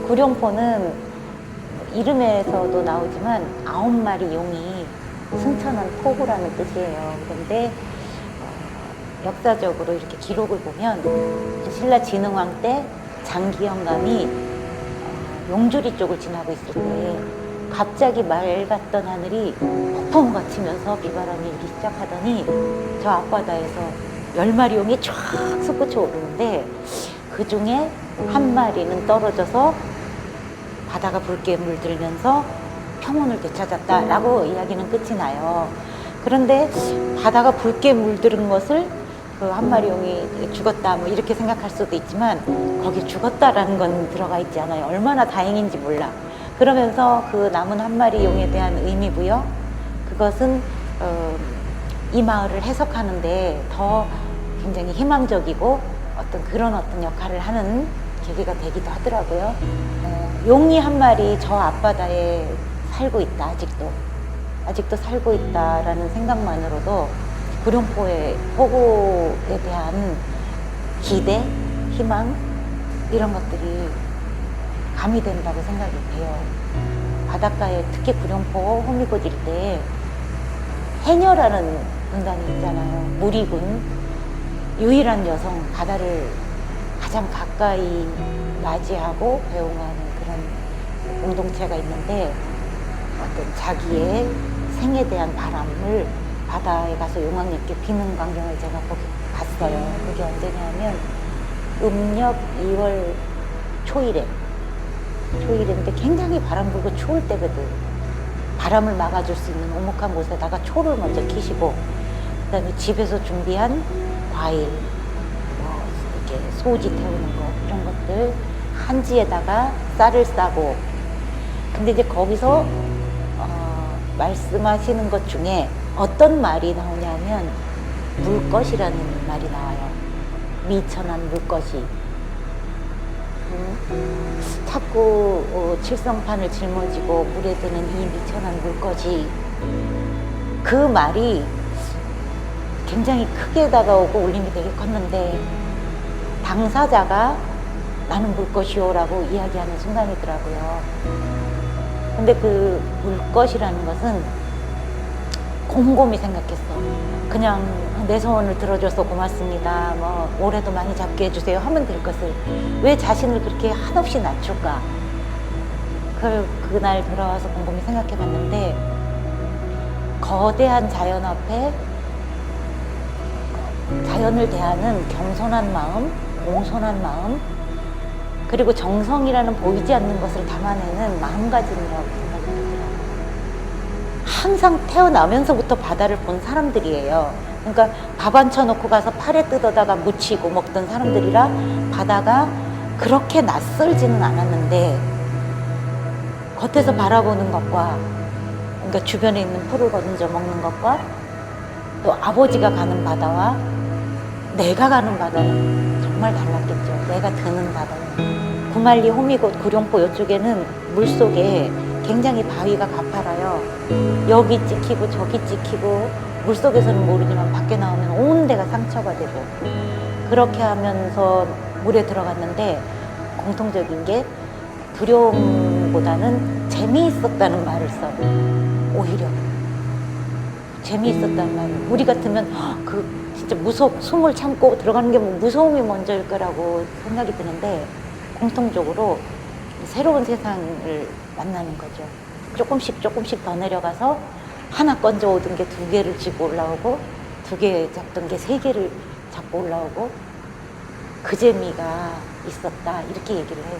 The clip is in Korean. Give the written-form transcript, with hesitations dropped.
구룡포는 이름에서도 나오지만 9마리 용이 승천한 포구라는 뜻이에요. 그런데 역사적으로 이렇게 기록을 보면 신라 진흥왕 때 장기 영감이 용주리 쪽을 지나고 있을 때 갑자기 맑았던 하늘이 폭풍우가 치면서 비바람이 일기 시작하더니 저 앞바다에서 10마리 용이 쫙 솟구쳐 오르는데 그 중에 한 마리는 떨어져서 바다가 붉게 물들면서 평온을 되찾았다라고 이야기는 끝이 나요. 그런데 바다가 붉게 물들은 것을 그 한 마리 용이 죽었다 뭐 이렇게 생각할 수도 있지만 거기 죽었다라는 건 들어가 있지 않아요. 얼마나 다행인지 몰라. 그러면서 그 남은 한 마리 용에 대한 의미 부여, 그것은 이 마을을 해석하는데 더 굉장히 희망적이고 어떤 역할을 하는 계기가 되기도 하더라고요. 용이 한 마리 저 앞바다에 살고 있다. 아직도 살고 있다라는 생각만으로도 구룡포의 포구에 대한 기대, 희망 이런 것들이 가미된다고 생각이 돼요. 바닷가에 특히 구룡포 호미곶 일대에 해녀라는 군단이 있잖아요. 무리군, 유일한 여성, 바다를 가장 가까이 맞이하고 배웅하는 그런 공동체가 있는데 어떤 자기의 생에 대한 바람을 바다에 가서 용왕 있게 피는 광경을 제가 거기 봤어요. 그게 언제냐면 음력 2월 초일인데 굉장히 바람 불고 추울 때거든. 바람을 막아줄 수 있는 오목한 곳에다가 초를 먼저 키시고 그다음에 집에서 준비한 과일, 뭐 이렇게 소지 태우는 거 이런 것들 한지에다가 쌀을 싸고 근데 이제 거기서 말씀하시는 것 중에 어떤 말이 나오냐면 물것이라는 말이 나와요. 미천한 물것이. 자꾸 칠성판을 짊어지고 물에 드는 이 미천한 물것이 그 말이 굉장히 크게 다가오고 울림이 되게 컸는데 당사자가 나는 물것이요라고 이야기하는 순간이더라고요. 근데 그 물것이라는 것은 곰곰이 생각했어. 그냥 내 소원을 들어줘서 고맙습니다. 뭐 올해도 많이 잡게 해주세요 하면 될 것을 왜 자신을 그렇게 한없이 낮출까? 그날 돌아와서 곰곰이 생각해봤는데 거대한 자연 앞에 자연을 대하는 겸손한 마음, 공손한 마음, 그리고 정성이라는 보이지 않는 것을 담아내는 마음가짐이라고 생각이 들더라고요. 항상 태어나면서부터 바다를 본 사람들이에요. 그러니까 밥 안 쳐놓고 가서 팔에 뜯어다가 무치고 먹던 사람들이라 바다가 그렇게 낯설지는 않았는데 겉에서 바라보는 것과 그러니까 주변에 있는 풀을 건져 먹는 것과 또 아버지가 가는 바다와 내가 가는 바다는 정말 달랐겠죠. 내가 드는 바다는. 구만리, 호미곶, 구룡포 이쪽에는 물속에 굉장히 바위가 가파라요. 여기 찍히고 저기 찍히고 물속에서는 모르지만 밖에 나오면 온 데가 상처가 되고 그렇게 하면서 물에 들어갔는데 공통적인 게 두려움보다는 재미있었다는 말을 써요. 오히려 재미있었다는 말을 우리 같으면 진짜 숨을 참고 들어가는 게 무서움이 먼저일 거라고 생각이 드는데 공통적으로 새로운 세상을 만나는 거죠. 조금씩 더 내려가서 하나 건져 오던 게 2개를 쥐고 올라오고 2개 잡던 게 3개를 잡고 올라오고 그 재미가 있었다 이렇게 얘기를 해요.